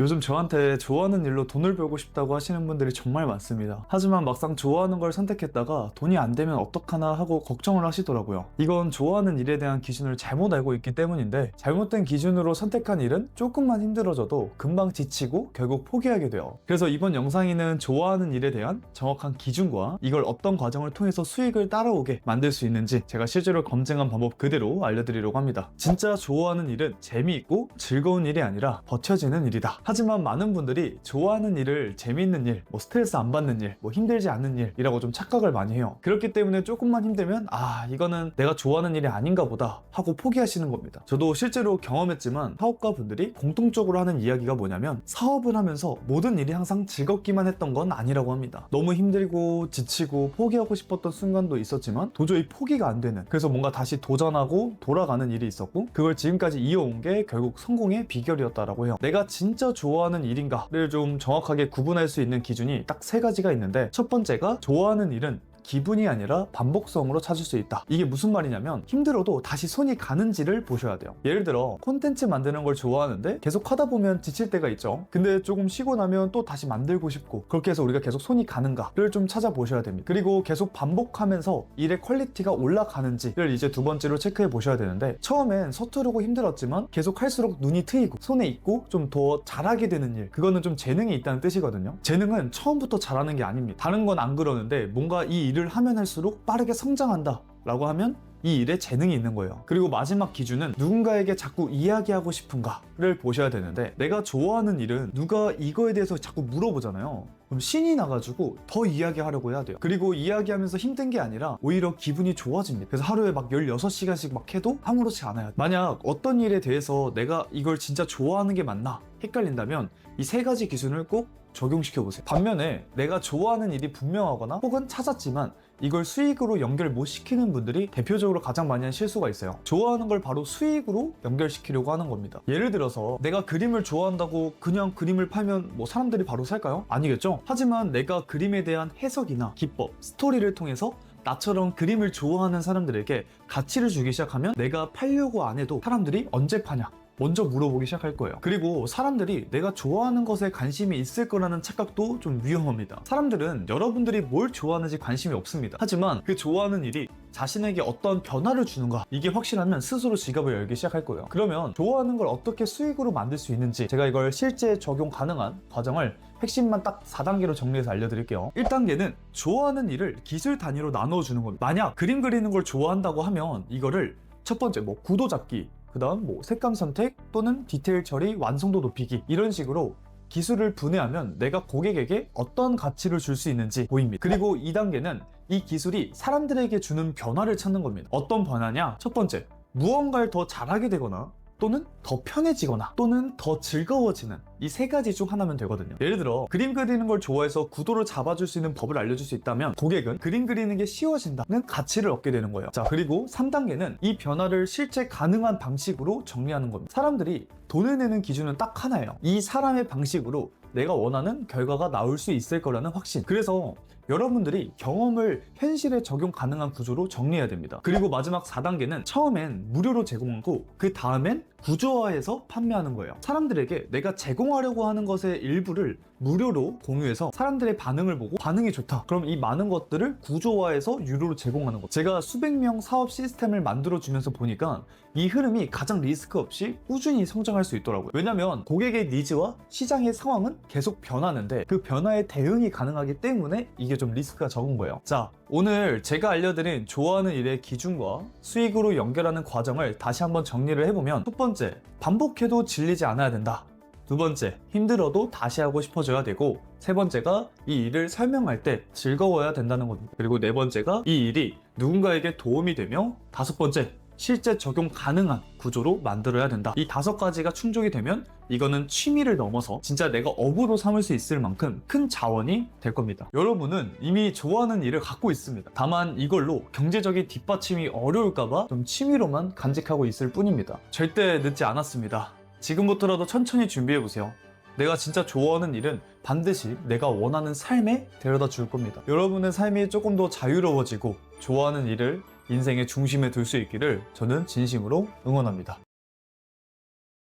요즘 저한테 좋아하는 일로 돈을 벌고 싶다고 하시는 분들이 정말 많습니다. 하지만 막상 좋아하는 걸 선택했다가 돈이 안 되면 어떡하나 하고 걱정을 하시더라고요. 이건 좋아하는 일에 대한 기준을 잘못 알고 있기 때문인데, 잘못된 기준으로 선택한 일은 조금만 힘들어져도 금방 지치고 결국 포기하게 돼요. 그래서 이번 영상에는 좋아하는 일에 대한 정확한 기준과 이걸 어떤 과정을 통해서 수익을 따라오게 만들 수 있는지 제가 실제로 검증한 방법 그대로 알려드리려고 합니다. 진짜 좋아하는 일은 재미있고 즐거운 일이 아니라 버텨지는 일이다. 하지만 많은 분들이 좋아하는 일을 재미있는 일, 스트레스 안 받는 일, 힘들지 않는 일이라고 좀 착각을 많이 해요. 그렇기 때문에 조금만 힘들면 이거는 내가 좋아하는 일이 아닌가 보다 하고 포기하시는 겁니다. 저도 실제로 경험했지만 사업가 분들이 공통적으로 하는 이야기가 뭐냐면, 사업을 하면서 모든 일이 항상 즐겁기만 했던 건 아니라고 합니다. 너무 힘들고 지치고 포기하고 싶었던 순간도 있었지만 도저히 포기가 안 되는, 그래서 뭔가 다시 도전하고 돌아가는 일이 있었고, 그걸 지금까지 이어온 게 결국 성공의 비결이었다라고 해요. 내가 진짜 좋아하는 일인가를 좀 정확하게 구분할 수 있는 기준이 딱 3가지가 있는데, 첫 번째가 좋아하는 일은 기분이 아니라 반복성으로 찾을 수 있다. 이게 무슨 말이냐면, 힘들어도 다시 손이 가는지를 보셔야 돼요. 예를 들어 콘텐츠 만드는 걸 좋아하는데 계속 하다 보면 지칠 때가 있죠. 근데 조금 쉬고 나면 또 다시 만들고 싶고, 그렇게 해서 우리가 계속 손이 가는가를 좀 찾아보셔야 됩니다. 그리고 계속 반복하면서 일의 퀄리티가 올라가는지를 이제 두 번째로 체크해 보셔야 되는데, 처음엔 서투르고 힘들었지만 계속 할수록 눈이 트이고 손에 익고 좀 더 잘하게 되는 일, 그거는 좀 재능이 있다는 뜻이거든요. 재능은 처음부터 잘하는 게 아닙니다. 다른 건 안 그러는데 뭔가 이 일을 하면 할수록 빠르게 성장한다 라고 하면 이 일에 재능이 있는 거예요. 그리고 마지막 기준은 누군가에게 자꾸 이야기하고 싶은가를 보셔야 되는데, 내가 좋아하는 일은 누가 이거에 대해서 자꾸 물어보잖아요. 그럼 신이 나가지고 더 이야기하려고 해야 돼요. 그리고 이야기하면서 힘든 게 아니라 오히려 기분이 좋아집니다. 그래서 하루에 막 16시간씩 막 해도 아무렇지 않아요. 만약 어떤 일에 대해서 내가 이걸 진짜 좋아하는 게 맞나 헷갈린다면 이 3가지 기준을 꼭 적용시켜 보세요. 반면에 내가 좋아하는 일이 분명하거나 혹은 찾았지만 이걸 수익으로 연결 못 시키는 분들이 대표적으로 가장 많이 하는 실수가 있어요. 좋아하는 걸 바로 수익으로 연결시키려고 하는 겁니다. 예를 들어서 내가 그림을 좋아한다고 그냥 그림을 팔면 사람들이 바로 살까요? 아니겠죠? 하지만 내가 그림에 대한 해석이나 기법, 스토리를 통해서 나처럼 그림을 좋아하는 사람들에게 가치를 주기 시작하면 내가 팔려고 안 해도 사람들이 언제 파냐? 먼저 물어보기 시작할 거예요. 그리고 사람들이 내가 좋아하는 것에 관심이 있을 거라는 착각도 좀 위험합니다. 사람들은 여러분들이 뭘 좋아하는지 관심이 없습니다. 하지만 그 좋아하는 일이 자신에게 어떤 변화를 주는가, 이게 확실하면 스스로 지갑을 열기 시작할 거예요. 그러면 좋아하는 걸 어떻게 수익으로 만들 수 있는지 제가 이걸 실제 적용 가능한 과정을 핵심만 딱 4단계로 정리해서 알려드릴게요. 1단계는 좋아하는 일을 기술 단위로 나눠주는 겁니다. 만약 그림 그리는 걸 좋아한다고 하면 이거를 첫 번째 구도 잡기, 그 다음 색감 선택 또는 디테일 처리, 완성도 높이기, 이런 식으로 기술을 분해하면 내가 고객에게 어떤 가치를 줄 수 있는지 보입니다. 그리고 2단계는 이 기술이 사람들에게 주는 변화를 찾는 겁니다. 어떤 변화냐? 첫 번째, 무언가를 더 잘하게 되거나 또는 더 편해지거나 또는 더 즐거워지는, 이 3가지 중 하나면 되거든요. 예를 들어 그림 그리는 걸 좋아해서 구도를 잡아줄 수 있는 법을 알려줄 수 있다면 고객은 그림 그리는 게 쉬워진다는 가치를 얻게 되는 거예요. 자, 그리고 3단계는 이 변화를 실제 가능한 방식으로 정리하는 겁니다. 사람들이 돈을 내는 기준은 딱 하나예요. 이 사람의 방식으로 내가 원하는 결과가 나올 수 있을 거라는 확신. 그래서 여러분들이 경험을 현실에 적용 가능한 구조로 정리해야 됩니다. 그리고 마지막 4단계는 처음엔 무료로 제공하고 그 다음엔 구조화해서 판매하는 거예요. 사람들에게 내가 제공하려고 하는 것의 일부를 무료로 공유해서 사람들의 반응을 보고 반응이 좋다, 그럼 이 많은 것들을 구조화해서 유료로 제공하는 것. 제가 수백 명 사업 시스템을 만들어 주면서 보니까 이 흐름이 가장 리스크 없이 꾸준히 성장할 수 있더라고요. 왜냐면 고객의 니즈와 시장의 상황은 계속 변하는데 그 변화에 대응이 가능하기 때문에 이게 좀 리스크가 적은 거예요. 자, 오늘 제가 알려드린 좋아하는 일의 기준과 수익으로 연결하는 과정을 다시 한번 정리를 해보면, 첫 번째, 반복해도 질리지 않아야 된다. 두 번째, 힘들어도 다시 하고 싶어져야 되고, 세 번째가 이 일을 설명할 때 즐거워야 된다는 겁니다. 그리고 네 번째가 이 일이 누군가에게 도움이 되며, 다섯 번째, 실제 적용 가능한 구조로 만들어야 된다. 이 5가지가 충족이 되면 이거는 취미를 넘어서 진짜 내가 업으로 삼을 수 있을 만큼 큰 자원이 될 겁니다. 여러분은 이미 좋아하는 일을 갖고 있습니다. 다만 이걸로 경제적인 뒷받침이 어려울까봐 좀 취미로만 간직하고 있을 뿐입니다. 절대 늦지 않았습니다. 지금부터라도 천천히 준비해보세요. 내가 진짜 좋아하는 일은 반드시 내가 원하는 삶에 데려다 줄 겁니다. 여러분의 삶이 조금 더 자유로워지고 좋아하는 일을 인생의 중심에 둘 수 있기를 저는 진심으로 응원합니다.